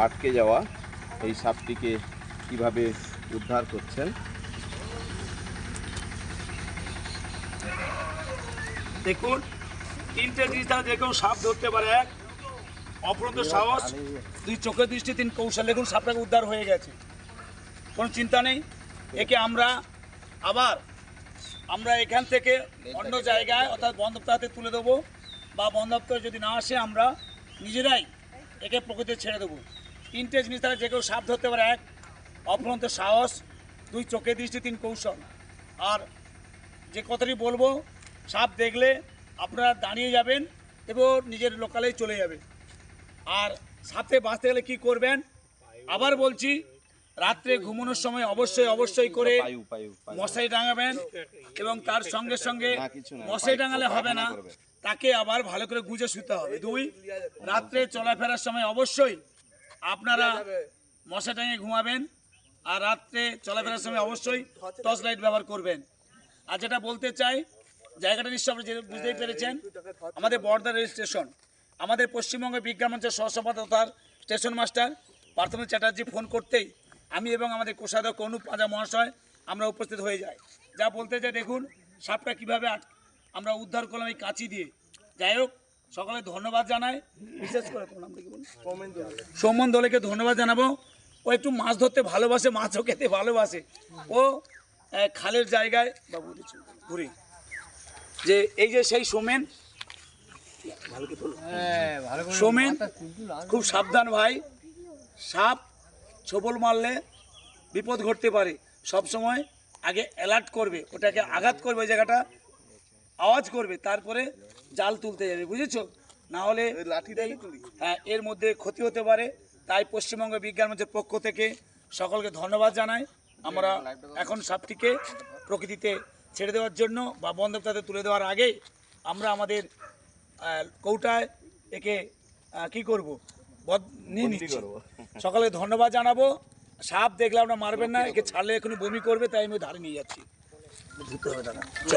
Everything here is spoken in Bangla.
আটকে যাওয়া এই সাপটিকে কিভাবে উদ্ধার করছেন। দেখুন, তিনটে জিনিস দ্বারা যে কেউ সাপ ধরতে পারে। এক, অপরন্ত সাহস, দুই, চোখের দৃষ্টি, তিন, কৌশল। দেখুন সাপটাকে উদ্ধার হয়ে গেছে, কোনো চিন্তা নেই। একে আমরা এখান থেকে অন্য জায়গায় অর্থাৎ বন দপ্তর হাতে তুলে দেবো, বা বন দপ্তর যদি না আসে আমরা নিজেরাই একে প্রকৃতিতে ছেড়ে দেবো। তিনটে জিনিস দ্বারা যে কেউ সাপ ধরতে পারে। এক, অপরন্ত সাহস, দুই, চোখের দৃষ্টি, তিন, কৌশল। আর যে কথাটি বলবো, সাপ দেখলে আপনারা দাঁড়িয়ে যাবেন এবং নিজের লোকালেই চলে যাবে। আর সাপে বাঁচতে গেলে কী করবেন আবার বলছি, রাত্রে ঘুমানোর সময় অবশ্যই করে মশারি টাঙাবেন, এবং তার সঙ্গে সঙ্গে মশারি টাঙালে হবে না, তাকে আবার ভালো করে গুজে শুতে হবে। দুই, রাত্রে চলাফেরার সময় অবশ্যই আপনারা মশারি টাঙিয়ে ঘুমাবেন, আর রাত্রে চলাফেরার সময় অবশ্যই টর্চ লাইট ব্যবহার করবেন। আর যেটা বলতে চাই, জায়গাটা নিশ্চয় আপনি বুঝতেই পেরেছেন, আমাদের বর্ধা রেল স্টেশন। আমাদের পশ্চিমবঙ্গের বিজ্ঞান মঞ্চের সহসভাপতি তথা স্টেশন মাস্টার পার্থিব চ্যাটার্জি ফোন করতেই আমি এবং আমাদের কোষাধ্যক্ষ অনুপ পাঁজা মহাশয় আমরা উপস্থিত হয়ে যাই। যা বলতে চাই, দেখুন সাপটা কীভাবে আমরা উদ্ধার করলাম এই কাঁচি দিয়ে। যাই হোক, সকলে ধন্যবাদ জানাই, বিশেষ করে সৌমন দলেকে ধন্যবাদ জানাবো। ও একটু মাছ ধরতে ভালোবাসে, মাছও খেতে ভালোবাসে। ও খালের জায়গায় বাবু ঘুরে যে এই যে সেই সোমেন খুব সাবধান ভাই। সাপ ছোবল মারলে বিপদ ঘটতে পারে, সব সময় আগে অ্যালার্ট করবে, ওটাকে আঘাত করবে, ওই জায়গাটা আওয়াজ করবে, তারপরে জাল তুলতে যাবে, বুঝেছো? না হলে হ্যাঁ এর মধ্যে ক্ষতি হতে পারে। তাই পশ্চিমবঙ্গ বিজ্ঞান মঞ্চের পক্ষ থেকে সকলকে ধন্যবাদ জানাই। আমরা এখন সাপটিকে প্রকৃতিতে ছেড়ে দেওয়ার জন্য বা বন দপ্তরে তুলে দেওয়ার আগে আমরা আমাদের কৌটায় একে কি করব নিয়ে নিচ্ছি। সকলকে ধন্যবাদ জানাবো। সাপ দেখলে আপনারা মারবেন না, একে ছাড়লে এখনই বমি করবে, তাই আমি ধারে নিয়ে যাচ্ছি। ধুতে হবে দাদা।